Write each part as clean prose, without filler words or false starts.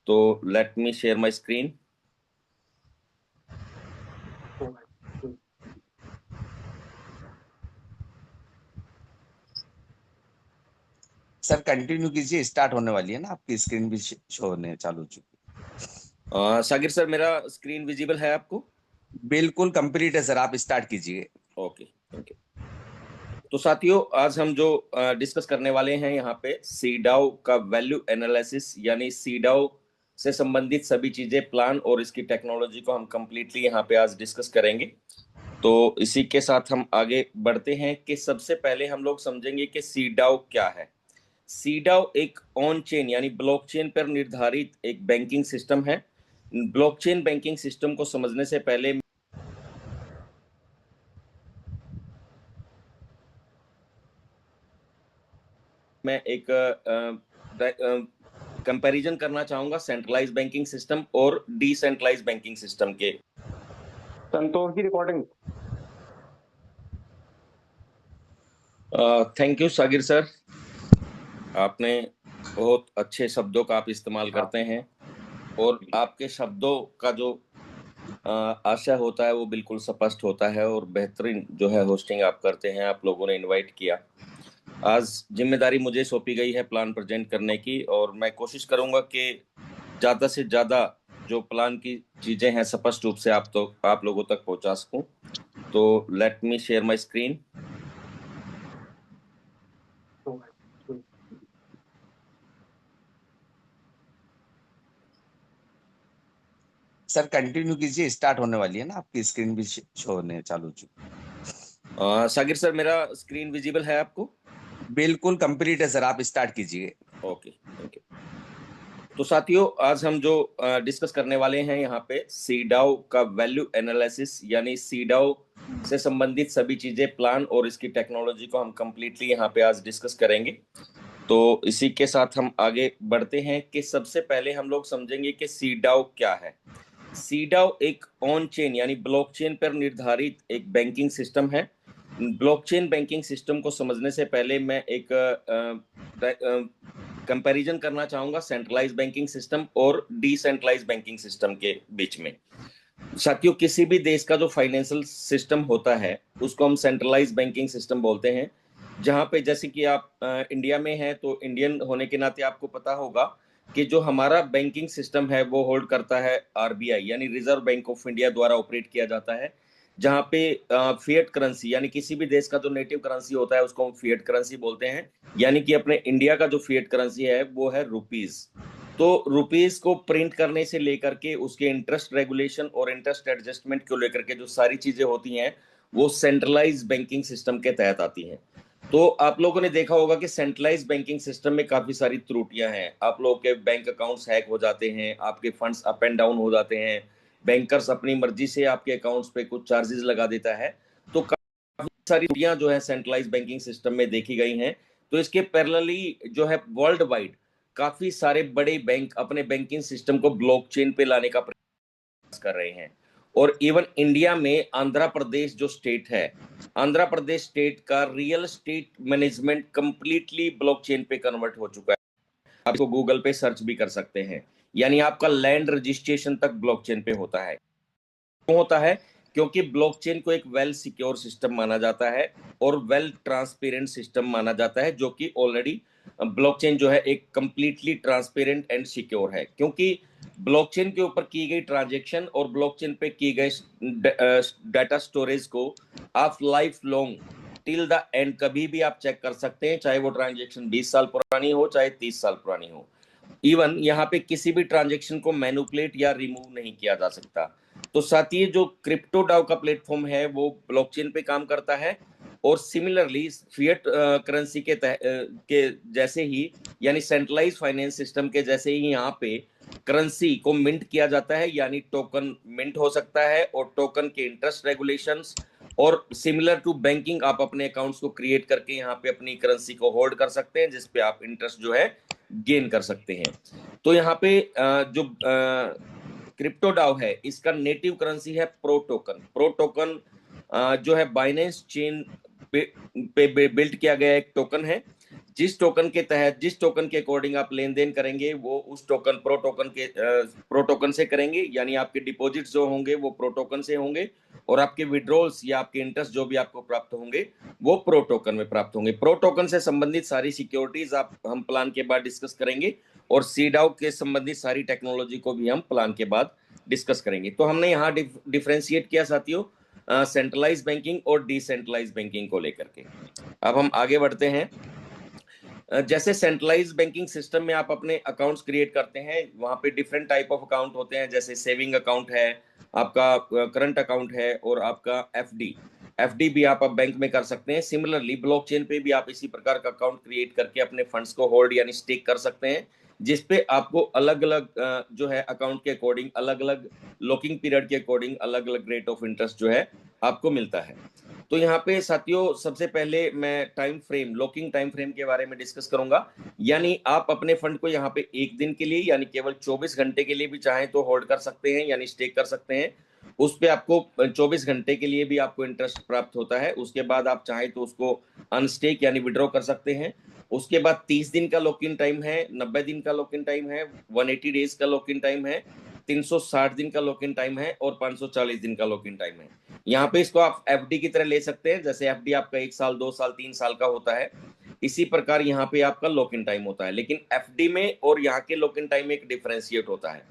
तो let me share my screen. Sir continue कीजिए, start होने वाली है ना, आपकी स्क्रीन भी शो होने चालू हो चुकी। सागिर सर, मेरा स्क्रीन विजिबल है आपको? बिल्कुल कंप्लीट है सर, आप स्टार्ट कीजिए। Okay, thank you. तो साथियों, आज हम जो डिस्कस करने वाले हैं यहाँ पे सीडाओ का वैल्यू एनालिसिस, यानी सीडाओ से संबंधित सभी चीजें, प्लान और इसकी टेक्नोलॉजी को हम कंप्लीटली यहाँ पे आज डिस्कस करेंगे। तो इसी के साथ हम आगे बढ़ते हैं कि सबसे पहले हम लोग समझेंगे कि सीडाओ क्या है। सीडाओ एक ऑन चेन यानी ब्लॉकचेन पर निर्धारित एक बैंकिंग सिस्टम है। ब्लॉकचेन बैंकिंग सिस्टम को समझने से पहले मैं एक कंपैरिजन करना चाहूंगा सेंट्रलाइज बैंकिंग सिस्टम और डिसेंट्रलाइज बैंकिंग सिस्टम के। संतोष की रिकॉर्डिंग। थैंक यू सागिर सर, आपने बहुत अच्छे शब्दों का आप इस्तेमाल करते हैं और आपके शब्दों का जो आशय होता है वो बिल्कुल स्पष्ट होता है और बेहतरीन जो है होस्टिंग आप करते हैं। आप लोगों ने इनवाइट किया, आज जिम्मेदारी मुझे सौंपी गई है प्लान प्रेजेंट करने की, और मैं कोशिश करूंगा कि ज़्यादा से ज़्यादा जो प्लान की चीज़ें हैं स्पष्ट रूप से आप लोगों तक पहुंचा सकूं। तो let me share my screen. Sir continue कीजिए, स्टार्ट होने वाली है ना, आपकी स्क्रीन भी शो होने चालू हो चुकी। सागिर सर, मेरा स्क्रीन विजिबल है आपको? बिल्कुल कंप्लीट है सर, आप स्टार्ट कीजिए। Okay, thank you. तो साथियों, आज हम जो डिस्कस करने वाले हैं यहाँ पे सीडाओ का वैल्यू एनालिसिस, यानी सीडाओ से संबंधित सभी चीजें, प्लान और इसकी टेक्नोलॉजी को हम कंप्लीटली यहाँ पे आज डिस्कस करेंगे। तो इसी के साथ हम आगे बढ़ते हैं कि सबसे पहले हम लोग समझेंगे कि सीडाओ क्या है। सीडाओ एक ऑन चेन यानी ब्लॉकचेन पर निर्धारित एक बैंकिंग सिस्टम है। ब्लॉकचेन बैंकिंग सिस्टम को समझने से पहले मैं एक कंपैरिजन करना चाहूंगा सेंट्रलाइज बैंकिंग सिस्टम और डिसेंट्रलाइज बैंकिंग सिस्टम के बीच में। साथियों, किसी भी देश का जो फाइनेंशियल सिस्टम होता है उसको हम सेंट्रलाइज बैंकिंग सिस्टम बोलते हैं। जहां पे जैसे कि आप इंडिया में हैं, तो इंडियन होने के नाते आपको पता होगा कि जो हमारा बैंकिंग सिस्टम है वो होल्ड करता है आरबीआई, यानी रिजर्व बैंक ऑफ इंडिया द्वारा ऑपरेट किया जाता है। जहां पे फिएट करेंसी यानी किसी भी देश का जो नेटिव करेंसी होता है उसको हम फिएट करेंसी बोलते हैं। यानी कि अपने इंडिया का जो फिएट करेंसी है वो है रुपीज। तो रुपीज को प्रिंट करने से लेकर के उसके इंटरेस्ट रेगुलेशन और इंटरेस्ट एडजस्टमेंट को लेकर के जो सारी चीजें होती हैं वो सेंट्रलाइज बैंकिंग सिस्टम के तहत आती हैं। तो आप लोगों ने देखा होगा कि सेंट्रलाइज बैंकिंग सिस्टम में काफी सारी त्रुटियां हैं। आप लोगों के बैंक अकाउंट्स हैक हो जाते हैं, आपके फंड्स अप एंड डाउन हो जाते हैं, बैंकर्स अपनी मर्जी से आपके अकाउंट्स पे कुछ चार्जेस लगा देता है। तो काफी सारी त्रुटियां जो है सेंट्रलाइज बैंकिंग सिस्टम में देखी गई हैं। तो इसके पैरेलली जो है वर्ल्ड वाइड काफी सारे बड़े बैंक अपने बैंकिंग सिस्टम को ब्लॉकचेन पे लाने का प्रयास कर रहे हैं। और इवन इंडिया में आंध्र प्रदेश जो स्टेट है, आंध्र प्रदेश स्टेट का real estate management completely blockchain पे कन्वर्ट हो चुका है। आप इसको गूगल पे सर्च भी कर सकते हैं। यानी आपका लैंड रजिस्ट्रेशन तक ब्लॉकचेन पे होता है। क्यों होता है? क्योंकि ब्लॉकचेन को एक वेल सिक्योर सिस्टम माना जाता है और वेल ट्रांसपेरेंट सिस्टम माना जाता है, जो कि ऑलरेडी ब्लॉकचेन जो है एक कंप्लीटली ट्रांसपेरेंट एंड सिक्योर है। क्योंकि ब्लॉकचेन के ऊपर की गई ट्रांजैक्शन और ब्लॉकचेन पे की गई डाटा स्टोरेज को आप life long till the end कभी भी आप चेक कर सकते हैं, चाहे वो ट्रांजैक्शन 20 साल पुरानी हो चाहे 30 साल पुरानी हो। इवन यहाँ पे किसी भी ट्रांजैक्शन को मैनिपुलेट या रिमूव नहीं किया जा सकता। तो साथ ही जो क्रिप्टो डाउ का प्लेटफॉर्म है वो ब्लॉकचेन पे काम करता है और सिमिलरली फिएट करेंसी के जैसे ही, यानी सेंट्रलाइज फाइनेंस सिस्टम के जैसे ही यहाँ पे करेंसी को मिंट किया जाता है, यानी टोकन मिंट हो सकता है और टोकन के इंटरेस्ट रेगुलेशंस और सिमिलर टू बैंकिंग आप अपने अकाउंट्स को क्रिएट करके यहाँ पे अपनी करेंसी को होल्ड कर सकते हैं, जिसपे आप इंटरेस्ट जो है गेन कर सकते हैं। तो यहाँ पे जो क्रिप्टो डाउ है इसका नेटिव करेंसी है प्रो टोकन। प्रो टोकन जो है बाइनेंस चेन पे बिल्ड किया गया एक टोकन है, जिस टोकन के तहत, जिस टोकन के अकॉर्डिंग आप लेन देन करेंगे वो उस टोकन प्रो टोकन से करेंगे, यानी आपके डिपॉजिट जो होंगे वो प्रो टोकन से होंगे और आपके विड्रॉल्स या आपके इंटरेस्ट जो भी आपको प्राप्त होंगे वो प्रो टोकन में प्राप्त होंगे। प्रो टोकन से संबंधित सारी सिक्योरिटीज आप हम प्लान के बाद डिस्कस करेंगे और सीडाओ के संबंधित सारी टेक्नोलॉजी को भी हम प्लान के बाद डिस्कस करेंगे। तो हमने यहाँ डिफरेंशिएट किया साथियों सेंट्रलाइज बैंकिंग और डिसेंट्रलाइज बैंकिंग को लेकर के। अब हम आगे बढ़ते हैं। जैसे सेंट्रलाइज बैंकिंग सिस्टम में आप अपने अकाउंट्स क्रिएट करते हैं, वहां पे डिफरेंट टाइप ऑफ अकाउंट होते हैं, जैसे सेविंग अकाउंट है, आपका करंट अकाउंट है और आपका एफडी भी आप अब बैंक में कर सकते हैं। सिमिलरली ब्लॉकचेन पे भी आप इसी प्रकार का अकाउंट क्रिएट करके अपने फंड्स को होल्ड यानी स्टेक कर सकते हैं, जिसपे आपको अलग अलग जो है अकाउंट के अकॉर्डिंग, अलग अलग लॉकिंग पीरियड के अकॉर्डिंग अलग अलग रेट ऑफ इंटरेस्ट जो है आपको मिलता है। तो यहाँ पे साथियों सबसे पहले मैं time frame, locking time frame के बारे में डिस्कस करूंगा। यानी आप अपने फंड को यहाँ पे एक दिन के लिए यानी केवल 24 घंटे के लिए भी चाहें तो होल्ड कर सकते हैं यानी स्टेक कर सकते हैं। उस पे आपको 24 घंटे के लिए भी आपको इंटरेस्ट प्राप्त होता है। उसके बाद आप चाहें तो उसको अनस्टेक यानी विड्रॉ कर सकते हैं। उसके बाद 30 दिन का लॉक इन टाइम है, 90 दिन का लॉक इन टाइम है, 180 डेज का लॉक इन टाइम है, 360 दिन का लॉक इन टाइम है और 540 दिन का लॉक इन टाइम है। यहाँ पे इसको आप एफडी की तरह ले सकते हैं, जैसे एफडी आपका 1 साल 2 साल 3 साल का होता है, इसी प्रकार यहाँ पे आपका लॉक इन टाइम होता है। लेकिन एफडी में और यहाँ के लॉक इन टाइम में एक डिफरेंशिएट होता है।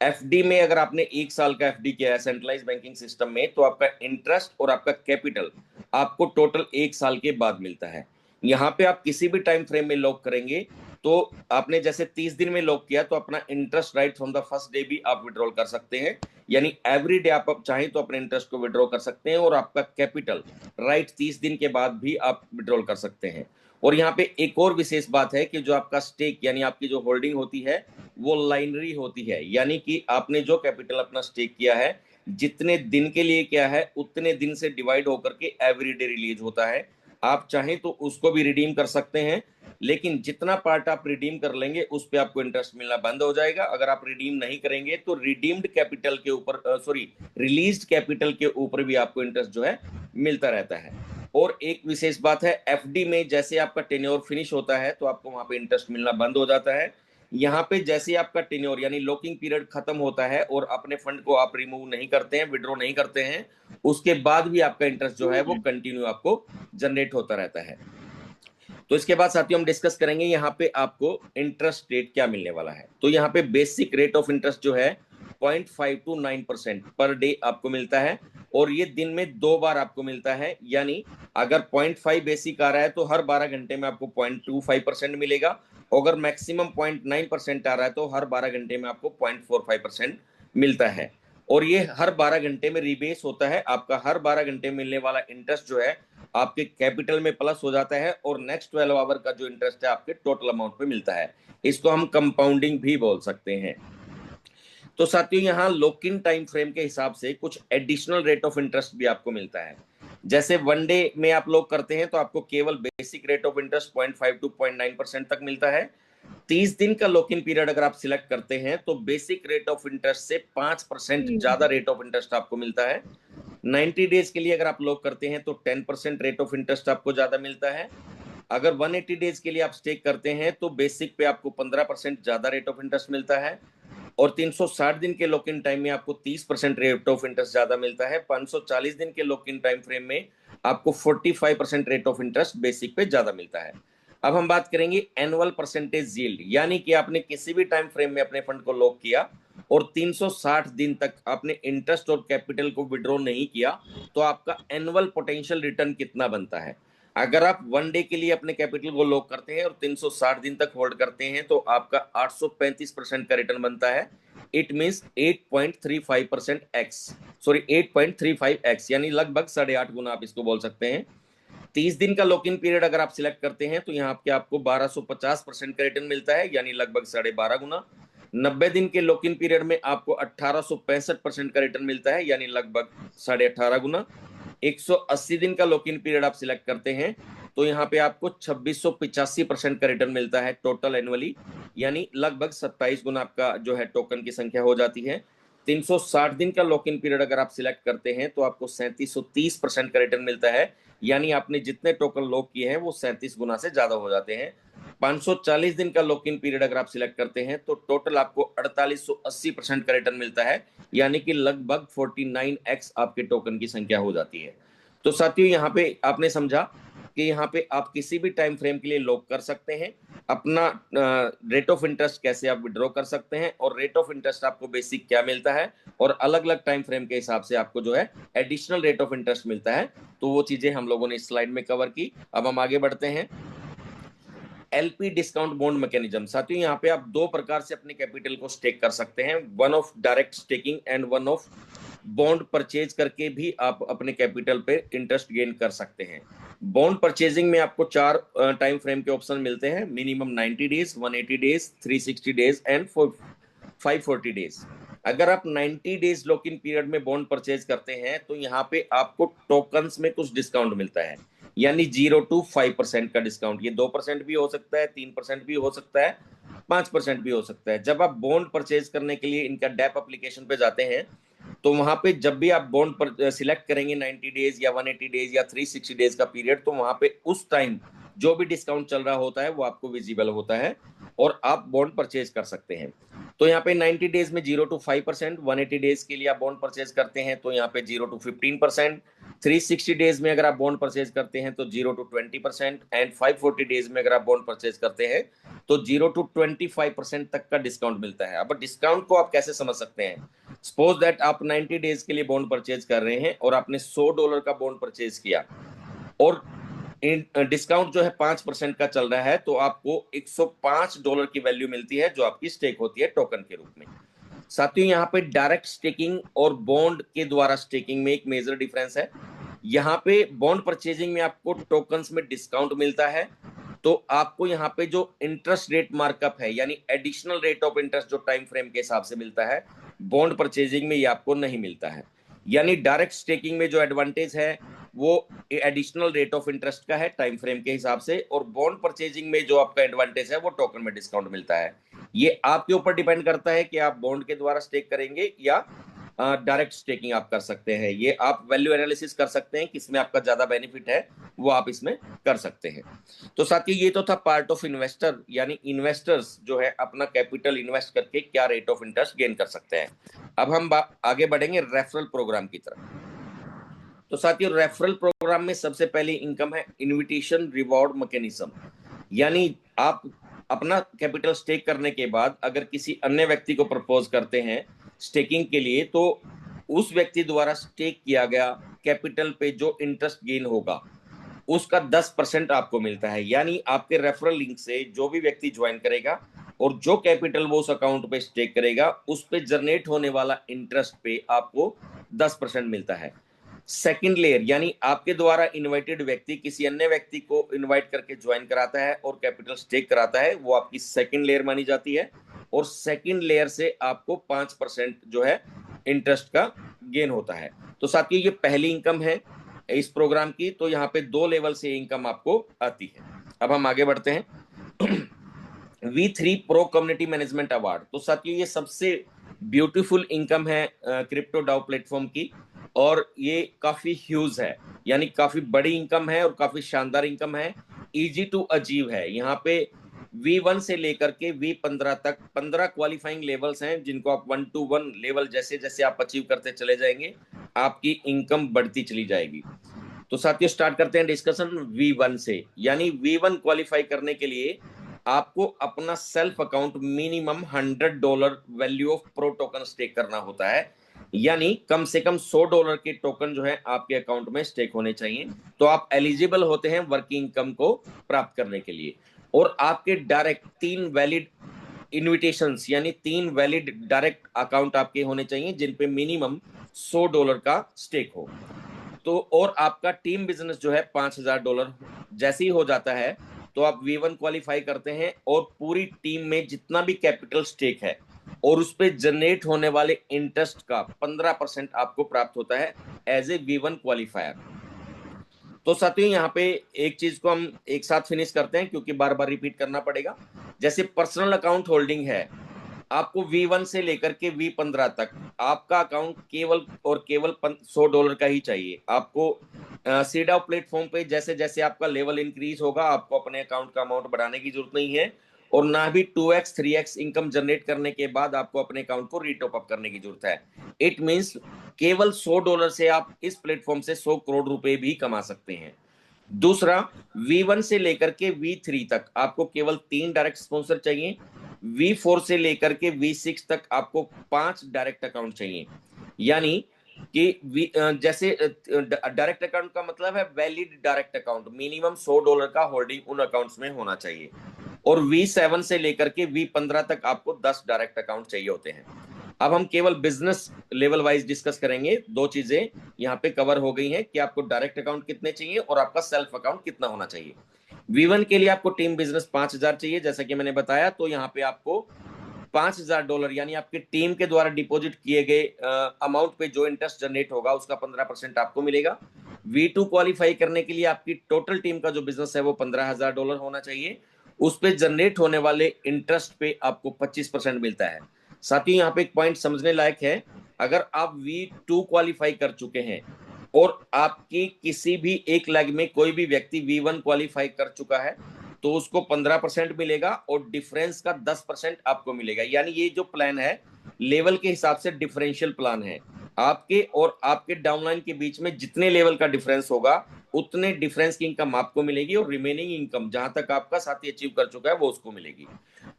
एफडी में अगर आपने 1 साल का एफडी किया है सेंट्रलाइज बैंकिंग सिस्टम में, तो आपका इंटरेस्ट और आपका कैपिटल आपको टोटल 1 साल के बाद मिलता है। यहाँ पे आप किसी भी टाइम फ्रेम में लॉक करेंगे तो आपने जैसे 30 दिन में लॉक किया तो अपना interest right from the first day भी आप विड्रॉल कर सकते हैं, यानी एवरी डे आप चाहें तो अपने इंटरेस्ट को विड्रॉ कर सकते हैं और आपका कैपिटल राइट 30 दिन के बाद भी आप विड्रॉल कर सकते हैं। और यहाँ पे एक और विशेष बात है कि जो आपका स्टेक यानी आपकी जो होल्डिंग होती है वो लाइनरी होती है, यानी कि आपने जो कैपिटल अपना स्टेक किया है जितने दिन के लिए किया है उतने दिन से डिवाइड होकर के एवरी डे रिलीज होता है। आप चाहें तो उसको भी रिडीम कर सकते हैं, लेकिन जितना पार्ट आप रिडीम कर लेंगे उस पे आपको इंटरेस्ट मिलना बंद हो जाएगा। अगर आप रिडीम नहीं करेंगे तो रिडीम्ड कैपिटल के ऊपर रिलीज्ड कैपिटल के ऊपर भी आपको इंटरेस्ट जो है मिलता रहता है। और एक विशेष बात है, एफडी में जैसे आपका टेन्योर फिनिश होता है तो आपको वहां पे इंटरेस्ट मिलना बंद हो जाता है। यहाँ पे जैसे आपका टेन्योर यानी लॉकिंग पीरियड खत्म होता है और अपने फंड को आप रिमूव नहीं करते हैं, विड्रॉ नहीं करते हैं, उसके बाद भी आपका इंटरेस्ट जो है वो कंटिन्यू आपको जनरेट होता रहता है। तो इसके बाद साथियों हम डिस्कस करेंगे यहाँ पे आपको इंटरेस्ट रेट क्या मिलने वाला है। तो यहाँ पे बेसिक रेट ऑफ इंटरेस्ट जो है 0.5 to 9% पर डे आपको मिलता है और ये दिन में 2 बार आपको मिलता है। यानी अगर 0.5 बेसिक आ रहा है तो हर 12 घंटे में आपको 0.25% मिलेगा, अगर मैक्सिमम 0.9% आ रहा है तो हर 12 घंटे में आपको 0.45% मिलता है। और ये हर 12 घंटे में रिबेस होता है, आपका हर 12 घंटे मिलने वाला इंटरेस्ट जो है आपके कैपिटल में प्लस हो जाता है और नेक्स्ट 12 आवर का जो इंटरेस्ट है आपके टोटल अमाउंट पे मिलता है। इसको हम कंपाउंडिंग भी बोल सकते हैं। तो साथियों यहाँ लॉक इन टाइम फ्रेम के हिसाब से कुछ एडिशनल रेट ऑफ इंटरेस्ट भी आपको मिलता है। जैसे 1 डे में आप लॉक करते हैं तो आपको केवल basic rate of interest 0.5 to 0.9% तक मिलता है। 30 दिन का लॉक इन पीरियड अगर आप सिलेक्ट करते हैं तो बेसिक रेट ऑफ इंटरेस्ट से 5% ज्यादा रेट ऑफ इंटरेस्ट आपको मिलता है। 90 डेज के लिए अगर आप लॉक करते हैं तो 10% रेट ऑफ इंटरेस्ट आपको ज्यादा मिलता है। अगर 180 डेज के लिए आप स्टेक करते हैं तो बेसिक पे आपको 15% ज्यादा रेट ऑफ इंटरेस्ट मिलता है और 360 दिन के लॉक इन टाइम में आपको 30% रेट ऑफ इंटरेस्ट ज्यादा मिलता है। 540 दिन के लॉक इन टाइम फ्रेम में आपको 45% रेट ऑफ इंटरेस्ट बेसिक पे ज्यादा मिलता है। अब हम बात करेंगे एनुअल परसेंटेज यील्ड, यानी कि आपने किसी भी टाइम फ्रेम में अपने फंड को लॉक किया और 360 दिन तक आपने इंटरेस्ट और कैपिटल को विड्रॉ नहीं किया तो आपका एनुअल पोटेंशियल रिटर्न कितना बनता है। अगर आप 1 डे के लिए अपने कैपिटल को लॉक करते हैं और 360 दिन तक होल्ड करते हैं तो आपका 835% का रिटर्न बनता है। इट मींस 8.35x यानी लगभग 8.5 गुना आप इसको बोल सकते हैं। 30 दिन का लॉक इन पीरियड अगर आप सिलेक्ट करते हैं तो यहाँ पे आपको 1250% का रिटर्न मिलता है यानी लगभग 12.5 गुना। 90 दिन के लॉक इन पीरियड में आपको 1865% का रिटर्न मिलता है यानी लगभग 18.5 गुना। 180 दिन का लॉक इन पीरियड आप सिलेक्ट करते हैं तो यहाँ पे आपको 2685% का रिटर्न मिलता है टोटल एनुअली, यानी लगभग 27 गुना आपका जो है टोकन की संख्या हो जाती है। 360 दिन का लॉक इन पीरियड अगर आप सिलेक्ट करते हैं तो आपको 3730% का रिटर्न मिलता है, यानी आपने जितने टोकन लॉक किए हैं वो 37 गुना से ज्यादा हो जाते हैं। 540 दिन का लॉक इन पीरियड अगर आप सिलेक्ट करते हैं तो टोटल आपको 4880% का रिटर्न मिलता है, यानी कि लगभग 49x आपके टोकन की संख्या हो जाती है। तो साथियों यहाँ पे आपने समझा कि यहाँ पे आप किसी भी टाइम फ्रेम के लिए लॉक कर सकते हैं, अपना रेट ऑफ इंटरेस्ट कैसे आप विड्रॉ कर सकते हैं, और रेट ऑफ इंटरेस्ट आपको बेसिक क्या मिलता है, और अलग अलग टाइम फ्रेम के हिसाब से आपको जो है एडिशनल रेट ऑफ इंटरेस्ट मिलता है। तो वो चीजें हम लोगों ने इस स्लाइड में कवर की। अब हम आगे बढ़ते हैं। LP discount bond mechanism. साथियों यहाँ पे आप दो प्रकार से अपने कैपिटल को स्टेक कर सकते हैं, one of direct staking and one of bond purchase करके भी आप अपने कैपिटल पे इंटरेस्ट गेन कर सकते हैं। बॉन्ड परचेजिंग में आपको 4 टाइम फ्रेम के ऑप्शन मिलते हैं, minimum 90 days, 180 days, 360 days and 540 days. अगर आप 90 डेज लॉक इन पीरियड में बॉन्ड परचेज करते हैं तो यहाँ पे आपको टोकन्स में कुछ डिस्काउंट मिलता है, यानी 0 to 5% का डिस्काउंट। ये 2% भी हो सकता है, 3% भी हो सकता है, 5% भी हो सकता है। जब आप बॉन्ड परचेज करने के लिए इनका डैप एप्लीकेशन पे जाते हैं तो वहां पे जब भी आप बॉन्ड पर सिलेक्ट करेंगे 90 डेज या 180 डेज या 360 डेज का पीरियड, तो वहां पे उस टाइम जो भी डिस्काउंट चल रहा होता है वो आपको विजिबल होता है और आप बॉन्ड परचेज कर सकते हैं। तो यहाँ पे 90 डेज में 0 to 5%, 180 डेज के लिए आप बॉन्ड परचेज करते हैं तो यहाँ पे 0 to 15%, 360 डेज में अगर आप बॉन्ड परचेज करते हैं तो 0 to 20% एंड 540 डेज में अगर आप बॉन्ड परचेज करते हैं तो 0 to 25% तक का डिस्काउंट मिलता है। अब डिस्काउंट को आप कैसे समझ सकते हैं? सपोज दैट आप 90 डेज के लिए बॉन्ड परचेज कर रहे हैं और आपने $100 का बॉन्ड परचेज किया और डिस्काउंट जो है 5% का चल रहा है, तो आपको $105 की वैल्यू मिलती है जो आपकी स्टेक होती है टोकन के रूप में। साथियों यहाँ पे डायरेक्ट स्टेकिंग और बॉन्ड के द्वारा स्टेकिंग में एक मेजर डिफरेंस है। यहाँ पे बॉन्ड परचेजिंग में आपको टोकन्स में डिस्काउंट मिलता है, तो आपको यहाँ पे जो इंटरेस्ट रेट मार्कअप है यानी एडिशनल रेट ऑफ इंटरेस्ट जो टाइम फ्रेम के हिसाब से मिलता है, बॉन्ड परचेजिंग में ये आपको नहीं मिलता है। यानी डायरेक्ट स्टेकिंग में जो एडवांटेज है वो एडिशनल रेट ऑफ इंटरेस्ट का है टाइम फ्रेम के हिसाब से, और बॉन्ड परचेजिंग में जो आपका एडवांटेज है वो टोकन में डिस्काउंट मिलता है। ये आपके ऊपर डिपेंड करता है कि आप बॉन्ड के द्वारा स्टेक करेंगे या डायरेक्ट स्टेकिंग आप कर सकते हैं। ये आप वैल्यू एनालिसिस कर सकते हैं, किसमें आपका ज्यादा बेनिफिट है वो आप इसमें कर सकते हैं। तो साथ ही ये तो था पार्ट ऑफ इन्वेस्टर, यानी इन्वेस्टर्स जो है अपना कैपिटल इन्वेस्ट करके क्या रेट ऑफ इंटरेस्ट गेन कर सकते हैं। अब हम आगे बढ़ेंगे रेफरल प्रोग्राम की तरफ। तो साथियों रेफरल प्रोग्राम में सबसे पहली इनकम है इनविटेशन रिवॉर्ड मैकेनिज्म, यानी आप अपना कैपिटल स्टेक करने के बाद अगर किसी अन्य व्यक्ति को प्रपोज करते हैं स्टेकिंग के लिए, तो उस व्यक्ति द्वारा स्टेक किया गया कैपिटल पे जो इंटरेस्ट गेन होगा उसका 10% आपको मिलता है। यानी आपके रेफरल लिंक से जो भी व्यक्ति ज्वाइन करेगा और जो कैपिटल वो उस अकाउंट पे स्टेक करेगा उस पे जनरेट होने वाला इंटरेस्ट पे आपको 10% मिलता है। सेकंड लेयर यानी आपके द्वारा इनवाइटेड व्यक्ति किसी अन्य व्यक्ति को इनवाइट करके ज्वाइन कराता है और कैपिटल स्टेक कराता है, वो आपकी सेकंड लेयर मानी जाती है, और सेकंड लेयर से आपको 5% जो है इंटरेस्ट का गेन होता है। तो साथियों ये पहली इनकम है इस प्रोग्राम की। तो यहाँ पे 2 लेवल से इनकम आपको आती है। अब हम आगे बढ़ते हैं। V3 pro community management award. तो साथियों ये सबसे ब्यूटीफुल इनकम है क्रिप्टो डाउ प्लेटफॉर्म की, और ये काफी ह्यूज है, यानी काफी बड़ी इनकम है और काफी शानदार इनकम है, इजी टू अचीव है। यहाँ पे V1 से लेकर के V15 तक 15 क्वालिफाइंग लेवल्स हैं, जिनको आप 1 to 1 लेवल जैसे जैसे आप अचीव करते चले जाएंगे आपकी इनकम बढ़ती चली जाएगी। तो साथियों स्टार्ट करते हैं डिस्कशन V1 से। यानी V1 क्वालिफाई करने के लिए आपको अपना self account minimum $100 value of pro token stake करना होता है, यानी कम से कम $100 के टोकन जो है आपके अकाउंट में स्टेक होने चाहिए, तो आप एलिजिबल होते हैं वर्किंग इनकम को प्राप्त करने के लिए। और आपके डायरेक्ट 3 वैलिड इन्विटेशंस यानी 3 वैलिड डायरेक्ट अकाउंट आपके होने चाहिए जिन पे मिनिमम $100 का स्टेक हो। तो और आपका टीम बिजनेस जो है $5000 जैसे ही हो जाता है तो आप V1 क्वालिफाई करते हैं, और पूरी टीम में जितना भी कैपिटल स्टेक है और उस पे जनरेट होने वाले इंटरेस्ट का 15% आपको प्राप्त होता है एज ए V1 क्वालिफायर। तो साथियों यहाँ पे एक चीज को हम एक साथ फिनिश करते हैं क्योंकि बार बार रिपीट करना पड़ेगा। जैसे पर्सनल अकाउंट होल्डिंग है, आपको V1 से लेकर के V15 तक आपका अकाउंट केवल और केवल $100 का ही चाहिए। आपको सीडा प्लेटफॉर्म पे जैसे जैसे आपका लेवल इंक्रीज होगा, आपको अपने अकाउंट का अमाउंट बढ़ाने की जरूरत नहीं है, और ना भी 2x 3x इनकम जनरेट करने के बाद आपको अपने अकाउंट को रीटॉप अप करने की जरूरत है। इट मींस केवल $100 से आप इस प्लेटफॉर्म से 100 करोड़ रुपए भी कमा सकते हैं। दूसरा, V1 से लेकर के V3 तक आपको केवल 3 डायरेक्ट स्पॉन्सर चाहिए। V4 से लेकर के V6 तक आपको 5 डायरेक्ट अकाउंट चाहिए। यानी कि जैसे डायरेक्ट अकाउंट का मतलब है वैलिड डायरेक्ट अकाउंट, मिनिमम $100 का होल्डिंग उन अकाउंट्स में होना चाहिए। और V7 से लेकर के V15 तक आपको 10 डायरेक्ट अकाउंट चाहिए होते हैं। अब हम केवल बिजनेस लेवल वाइज डिस्कस करेंगे। दो चीजें यहाँ पे कवर हो गई हैं कि आपको डायरेक्ट अकाउंट कितने चाहिए और आपका सेल्फ अकाउंट कितना होना चाहिए। V1 के लिए आपको टीम बिजनेस 5000 चाहिए, जैसा कि मैंने बताया। तो यहाँ पे आपको $5000 यानी आपकी टीम के द्वारा डिपॉजिट किए गए अमाउंट पे जो इंटरेस्ट जनरेट होगा उसका 15% आपको मिलेगा। V2 क्वालिफाई करने के लिए आपकी टोटल टीम का जो बिजनेस है वो $15000 होना चाहिए। उस पे जनरेट होने वाले इंटरेस्ट पे आपको 25% मिलता है। साथ ही यहाँ पे एक पॉइंट समझने लायक है, अगर आप V2 क्वालिफाई कर चुके हैं और आपकी किसी भी एक लेग में कोई भी व्यक्ति V1 क्वालिफाई कर चुका है तो उसको 15% मिलेगा और डिफरेंस का 10% आपको मिलेगा। यानी ये जो प्लान है लेवल के हिसाब से डिफरेंशियल प्लान है। आपके और आपके डाउनलाइन के बीच में जितने लेवल का डिफरेंस होगा उतने डिफरेंस की इनकम आपको मिलेगी और रिमेनिंग इनकम जहां तक आपका साथी अचीव कर चुका है वो उसको मिलेगी।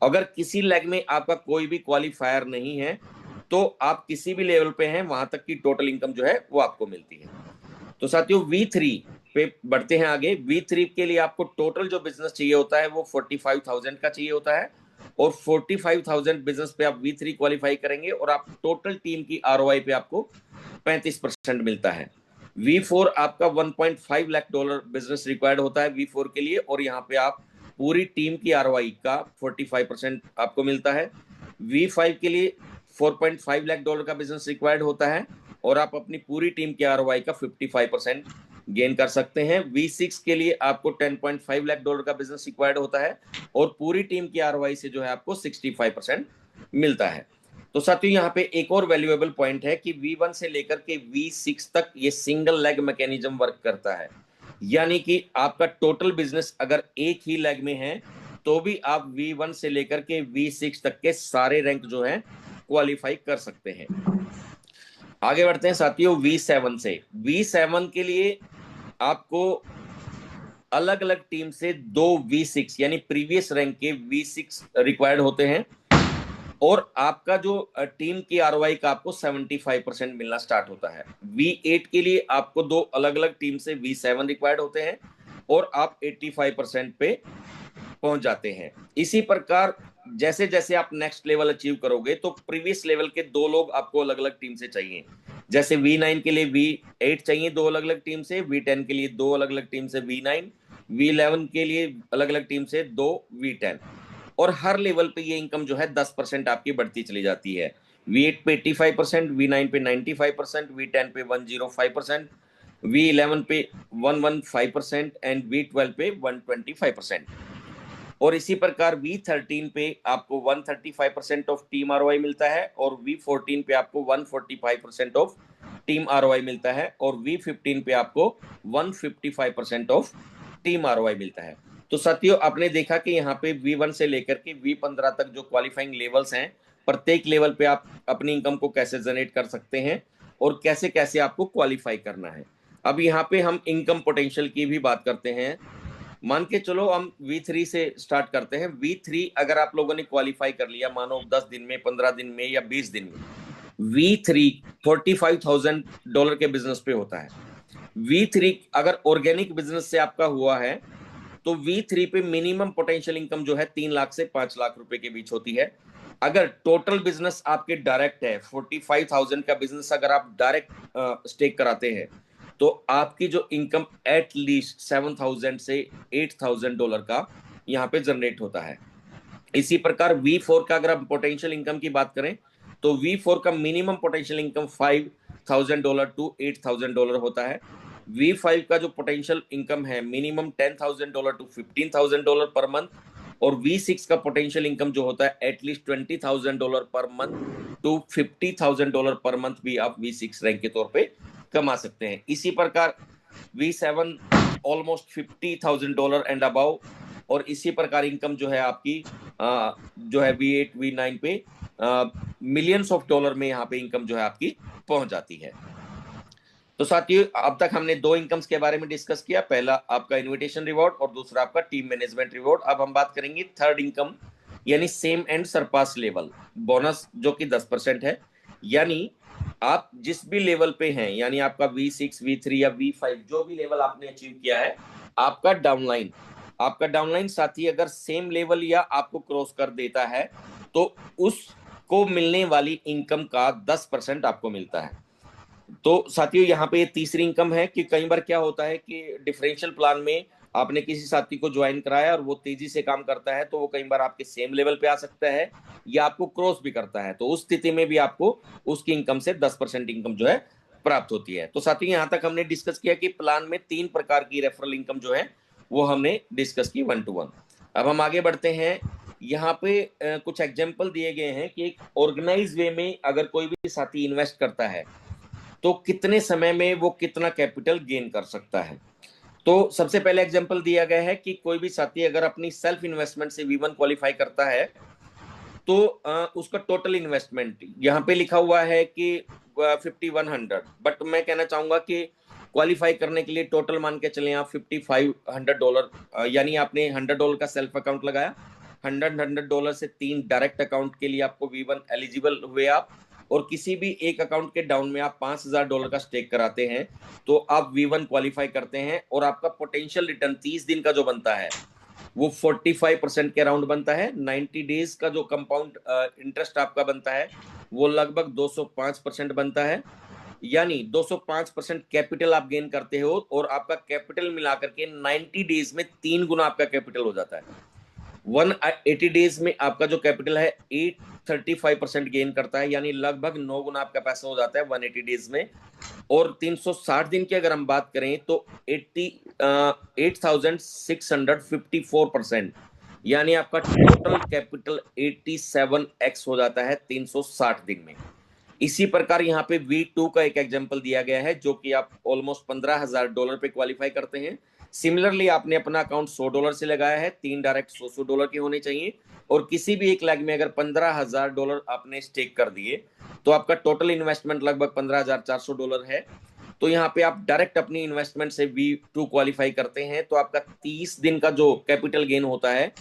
अगर किसी लेग में आपका कोई भी क्वालिफायर नहीं है तो आप किसी भी लेवल पे हैं, वहां तक की टोटल इनकम जो है वो आपको मिलती है। तो साथियों V3 पे बढ़ते हैं आगे। V3 के लिए आपको टोटल जो बिजनेस चाहिए होता है वो 45,000 का चाहिए होता है, और 45,000 बिजनेस पे आप V3 क्वालिफाई करेंगे और आप टोटल टीम की ROI पे आपको 35% मिलता है। V4 आपका $1.5 लाख बिजनेस रिक्वायर्ड होता है V4 के लिए, और यहाँ पे आप पूरी टीम की ROI का 45% आपको मिलता है। V5 के लिए $4.5 लाख का बिजनेस रिक्वायर्ड होता है और आप अपनी पूरी टीम की ROI का 55% गेन कर सकते हैं। V6 के लिए आपको $10.5 लाख का बिजनेस रिक्वायर्ड होता है और पूरी टीम की ROI से जो है आपको 65% मिलता है। तो साथियों यहाँ पे एक और वैल्यूएबल पॉइंट है कि V1 से लेकर के V6 तक ये सिंगल लेग मैकेनिज्म वर्क करता है। यानी कि आपका टोटल बिजनेस अगर एक ही लेग में है तो भी आप V1 से लेकर के V6 तक के सारे रैंक जो हैं क्वालिफाई कर सकते हैं। आगे बढ़ते हैं साथियों V7 से। V7 के लिए आपको अलग अलग टीम से 2 V6 यानी प्रीवियस रैंक के V6 रिक्वायर्ड होते हैं, और आपका जो टीम की ROI का आपको 75% मिलना स्टार्ट होता है। V8 के लिए आपको 2 अलग अलग टीम से V7 रिक्वायर्ड होते हैं और आप 85% पे पहुंच जाते हैं। इसी प्रकार जैसे जैसे आप नेक्स्ट लेवल अचीव करोगे तो प्रीवियस लेवल के 2 लोग आपको अलग अलग टीम से चाहिए। जैसे V9 के लिए V8 चाहिए 2 अलग अलग टीम से, V10 के लिए 2 अलग अलग टीम से V9, V11 के लिए अलग अलग टीम से 2 V10, और हर लेवल पे ये इनकम जो है 10% आपकी बढ़ती चली जाती है। V8 पे 85%, V9 पे 95%, V10 पे 105%, V11 पे 115% एंड V12 पे 125%। और इसी प्रकार V13 पे आपको 135% ऑफ टीम ROI मिलता है, और V14 पे आपको 145% ऑफ टीम ROI मिलता है, और V15 पे आपको 155% ऑफ टीम ROI मिलता है। तो साथियों आपने देखा कि यहाँ पे V1 से लेकर के V15 तक जो क्वालिफाइंग लेवल्स हैं, प्रत्येक लेवल पे आप अपनी इनकम को कैसे जनरेट कर सकते हैं और कैसे कैसे आपको क्वालिफाई करना है। अब यहाँ पे हम इनकम पोटेंशियल की भी बात करते हैं। मान के चलो हम V3 से स्टार्ट करते हैं। V3 अगर आप लोगों ने क्वालिफाई कर लिया, मानो 10 दिन में, 15 दिन में या 20 दिन में, V3 $45,000 के बिजनेस पे होता है। V3 अगर ऑर्गेनिक बिजनेस से आपका हुआ है तो V3 पे मिनिमम पोटेंशियल इनकम जो है 3 लाख से 5 लाख रुपए के बीच होती है। अगर टोटल बिजनेस आपके डायरेक्ट है, 45,000 का बिजनेस अगर आप डायरेक्ट स्टेक कराते हैं तो आपकी जो इनकम एट लीस्ट 7,000 से $8,000 का यहाँ पे जनरेट होता है। इसी प्रकार V4 का अगर आप पोटेंशियल इनकम की बात करें तो V4 का मिनिमम पोटेंशियल इनकम $5,000 टू $8,000 होता है। V5 का जो पोटेंशियल इनकम है मिनिमम $10,000 टू $15,000 पर मंथ, और V6 का पोटेंशियल इनकम जो होता है at least $20,000 per month to $50,000 per month भी आप V6 रैंक के तौर पे कमा सकते हैं। इसी प्रकार V7 ऑलमोस्ट $50,000 एंड अबाउ, और इसी प्रकार इनकम जो है आपकी जो है V8 V9 पे मिलियंस ऑफ डॉलर में यहाँ पे इनकम जो है आपकी पहुंच जाती है। तो साथियों, अब तक हमने दो इनकम्स के बारे में डिस्कस किया, पहला आपका इनविटेशन रिवॉर्ड और दूसरा आपका टीम मैनेजमेंट रिवॉर्ड। अब हम बात करेंगे थर्ड इनकम, यानी same and surpass level bonus, जो कि 10% है। यानी आप जिस भी लेवल पे हैं, यानी आपका V6 V3 या V5 जो भी लेवल आपने अचीव किया है, आपका डाउनलाइन साथी अगर सेम लेवल या आपको क्रॉस कर देता है तो उसको मिलने वाली इनकम का 10% आपको मिलता है। तो साथियों, यहाँ पे तीसरी इनकम है कि कई बार क्या होता है कि डिफरेंशियल प्लान में आपने किसी साथी को ज्वाइन कराया और वो तेजी से काम करता है, तो वो कई बार आपके सेम लेवल पे आ सकता है या आपको क्रॉस भी करता है, तो उस स्थिति में भी आपको उसकी इनकम से 10% इनकम जो है प्राप्त होती है। तो साथियों, यहाँ तक हमने डिस्कस किया कि प्लान में 3 प्रकार की रेफरल इनकम जो है वो हमने डिस्कस की 1 to 1। अब हम आगे बढ़ते हैं। यहाँ पे कुछ एग्जाम्पल दिए गए हैं कि एक ऑर्गेनाइज वे में अगर कोई भी साथी इन्वेस्ट करता है तो कितने समय में वो कितना कैपिटल गेन कर सकता है। तो सबसे पहले एग्जांपल दिया गया है कि कोई भी साथी अगर अपनी सेल्फ इन्वेस्टमेंट से V1 क्वालिफाई करता है तो उसका टोटल इन्वेस्टमेंट यहाँ पे लिखा हुआ है कि 5100, बट मैं कहना चाहूंगा कि क्वालिफाई करने के लिए टोटल मान के चले आप $5500, यानी आपने $100 का सेल्फ अकाउंट लगाया, $100 से 3 डायरेक्ट अकाउंट के लिए आपको V1 एलिजिबल हुए आप, और किसी भी एक अकाउंट के डाउन में आप $5000 का स्टेक कराते हैं तो आप V1 क्वालिफाई करते हैं, और आपका पोटेंशियल रिटर्न 30 दिन का जो बनता है वो 45% के अराउंड बनता है। 90 डेज का जो कंपाउंड इंटरेस्ट आपका बनता है वो लगभग 205% बनता है, यानी 205% कैपिटल आप गेन करते हो, और आपका कैपिटल मिलाकर के 90 डेज में 3 गुना आपका कैपिटल हो जाता है। 180 डेज में आपका जो कैपिटल है 835% गेन करता है, यानी लगभग 9 गुना आपका पैसा हो जाता है 180 डेज में। और 360 दिन की अगर हम बात करें तो 8654%, यानी आपका टोटल कैपिटल 87x हो जाता है 360 दिन में। इसी प्रकार यहाँ पे V2 का एक एग्जांपल दिया गया है, जो कि आप ऑलमोस्ट $15000 पे क्वालिफाई करते हैं। सिमिलरली आपने अपना अकाउंट $100 से लगाया है, 3 डायरेक्ट $100 के होने चाहिए, और किसी भी एक लेग में अगर $15000 आपने स्टेक कर दिए तो आपका टोटल इन्वेस्टमेंट लगभग $15400 है। तो यहाँ पे आप डायरेक्ट अपनी इन्वेस्टमेंट से V2 क्वालिफाई करते हैं तो आपका 30 दिन का जो कैपिटल गेन होता है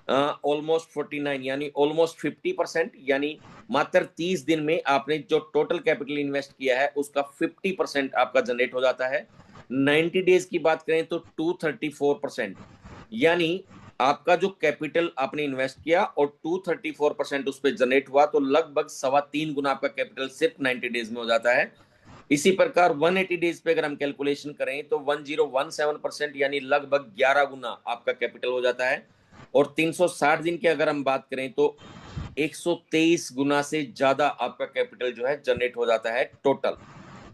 ऑलमोस्ट 49, यानी ऑलमोस्ट 50%, यानी मात्र 30 दिन में आपने जो टोटल कैपिटल इन्वेस्ट किया है उसका 50% आपका जनरेट हो जाता है। 90 डेज की बात करें तो 234%, यानी आपका जो कैपिटल आपने इन्वेस्ट किया और 234% उस पर जनरेट हुआ, तो लगभग 3.25 गुना आपका कैपिटल सिर्फ 90 डेज में हो जाता है। इसी प्रकार 180 डेज पे अगर हम कैलकुलेशन करें तो 1017%, यानी लगभग 11 गुना आपका कैपिटल हो जाता है। और 360 दिन की अगर हम बात करें तो 123 गुना से ज्यादा आपका कैपिटल जो है जनरेट हो जाता है टोटल।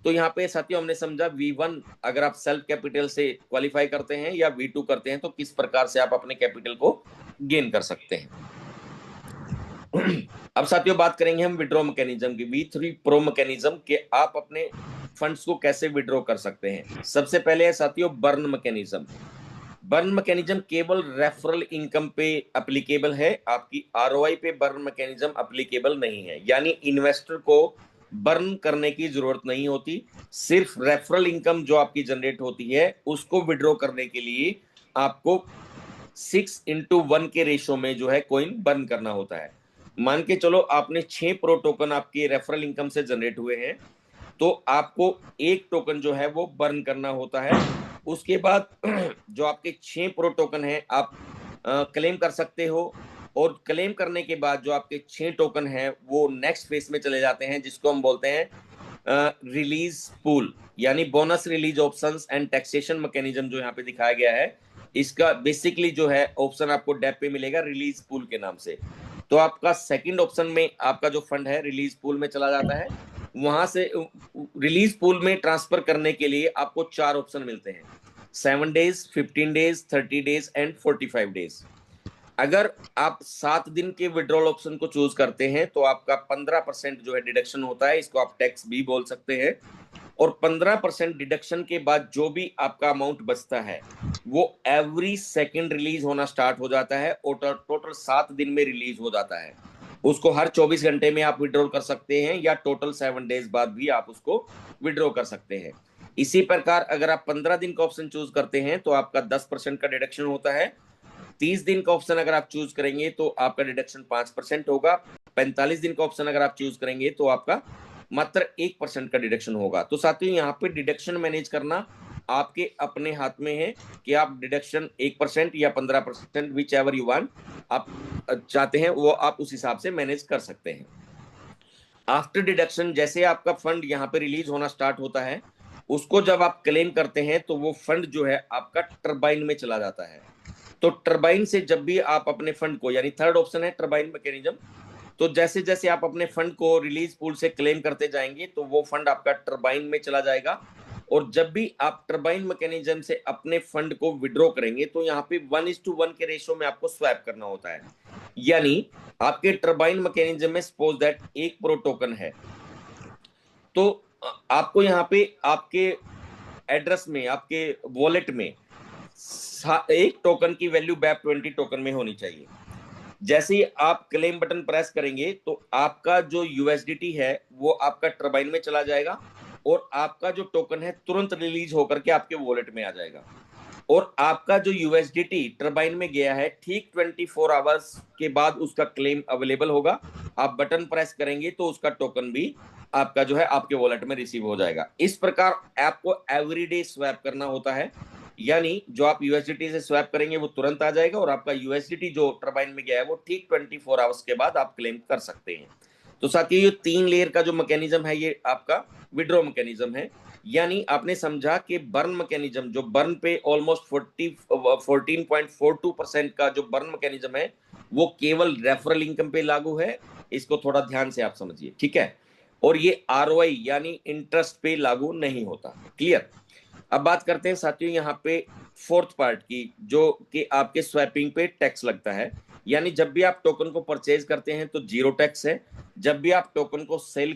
तो यहाँ पे साथियों हमने समझा V1 अगर आप सेल्फ कैपिटल से क्वालिफाई करते हैं या V2 करते हैं तो किस प्रकार से आप अपने कैपिटल को गेन कर सकते हैं। अब साथियों बात करेंगे हम विड्रॉ मैकेनिज्म की, V3 प्रो मैकेनिज्म के आप अपने फंड्स को कैसे विड्रॉ कर सकते हैं। सबसे पहले है साथियों बर्न मैकेनिज्म। बर्न मैकेनिज्म केवल रेफरल इनकम पे एप्लीकेबल है, आपकी ROI पे बर्न मैकेनिज्म एप्लीकेबल नहीं है, यानी इन्वेस्टर को बर्न करने की जरूरत नहीं होती, सिर्फ रेफरल इनकम जो आपकी जनरेट होती है उसको विड्रॉ करने के लिए आपको 6:1 के रेशो में जो है कॉइन बर्न करना होता है। मान के चलो आपने 6 प्रो टोकन आपके रेफरल इनकम से जनरेट हुए हैं, तो आपको एक टोकन जो है वो बर्न करना होता है। उसके बाद जो आपके 6 प्रो टोकन है आप क्लेम कर सकते हो, और क्लेम करने के बाद जो आपके 6 टोकन है वो नेक्स्ट फेज में चले जाते हैं, जिसको हम बोलते हैं रिलीज पूल, यानी bonus release options and taxation mechanism जो यहाँ पे दिखाया गया है। इसका बेसिकली जो है ऑप्शन आपको डेप पे मिलेगा रिलीज पूल के नाम से। तो आपका सेकंड ऑप्शन में आपका जो फंड है रिलीज पूल में चला जाता है। वहां से रिलीज पूल में ट्रांसफर करने के लिए आपको 4 ऑप्शन मिलते हैं, 7 days, 15 days, 30 days and 45 days. अगर आप 7 दिन के विड्रॉल ऑप्शन को चूज करते हैं तो आपका 15% जो है डिडक्शन होता है, इसको आप टैक्स भी बोल सकते हैं। और 15% डिडक्शन के बाद जो भी आपका अमाउंट बचता है वो एवरी सेकंड रिलीज होना स्टार्ट हो जाता है और टोटल 7 दिन में रिलीज हो जाता है। उसको हर 24 घंटे में आप विड्रॉल कर सकते हैं या टोटल 7 डेज बाद भी आप उसको विड्रॉ कर सकते हैं। इसी प्रकार अगर आप 15 दिन का ऑप्शन चूज करते हैं तो आपका 10% का डिडक्शन होता है। 30 दिन का ऑप्शन अगर आप चूज करेंगे तो आपका डिडक्शन 5% होगा। 45 दिन का ऑप्शन अगर आप चूज करेंगे तो आपका मात्र 1% का डिडक्शन होगा। तो साथियों यहाँ पे डिडक्शन मैनेज करना आपके अपने हाथ में है कि आप डिडक्शन 1% या 15% विच एवर यू वांट आप चाहते हैं वो आप उस हिसाब से मैनेज कर सकते हैं। आफ्टर डिडक्शन जैसे आपका फंड यहाँ पे रिलीज होना स्टार्ट होता है, उसको जब आप क्लेम करते हैं तो वो फंड जो है आपका टरबाइन में चला जाता है। तो टरबाइन से जब भी आप अपने फंड को, यानी थर्ड ऑप्शन है टरबाइन मैकेनिज्म, तो जैसे जैसे आप अपने फंड को रिलीज पूल से क्लेम करते जाएंगे तो वो फंड आपका टरबाइन में चला जाएगा। और जब भी आप टरबाइन मैकेनिज्म से अपने फंड को विड्रॉ करेंगे तो यहाँ पे 1:1 के रेशियो में आपको स्वैप करना होता है। यानी आपके टरबाइन मैकेनिज्म में सपोज दैट 1 प्रो टोकन है, तो आपको यहाँ पे आपके एड्रेस में, आपके वॉलेट में एक टोकन की वैल्यू बैप 20 टोकन में होनी चाहिए। जैसे ही आप क्लेम बटन प्रेस करेंगे तो आपका जो यूएसडीटी है वो आपका टरबाइन में चला जाएगा और आपका जो टोकन है तुरंत रिलीज होकर के आपके वॉलेट में आ जाएगा। और आपका जो यूएसडीटी टरबाइन में गया है ठीक 24 आवर्स के बाद उसका क्लेम अवेलेबल होगा। आप बटन प्रेस करेंगे तो उसका टोकन भी आपका जो है आपके वॉलेट में रिसीव हो जाएगा। इस प्रकार आपको एवरीडे स्वैप करना होता है, यानी जो आप यूएसडीटी से स्वैप करेंगे वो तुरंत आ जाएगा और आपका यूएसडीटी जो टरबाइन में गया है वो ठीक 24 आवर्स के बाद आप क्लेम कर सकते हैं। तो साथियों ये 3 लेयर का जो मैकेनिज्म है ये आपका विड्रॉ मैकेनिज्म है। यानी आपने समझा कि बर्न मैकेनिज्म, जो बर्न पे ऑलमोस्ट 14.42% का जो बर्न मैकेनिज्म है वो केवल रेफरल इनकम पे लागू है। इसको थोड़ा ध्यान से आप समझिए, ठीक है। और ये आरओआई यानी इंटरेस्ट पे लागू नहीं होता। क्लियर। अब बात करते हैं साथियों यहाँ पे फोर्थ पार्ट की, जो कि आपके स्वैपिंग पे टैक्स लगता है। यानी जब भी आप टोकन को परचेज करते हैं तो 0 टैक्स है, जब भी आप टोकन को सेल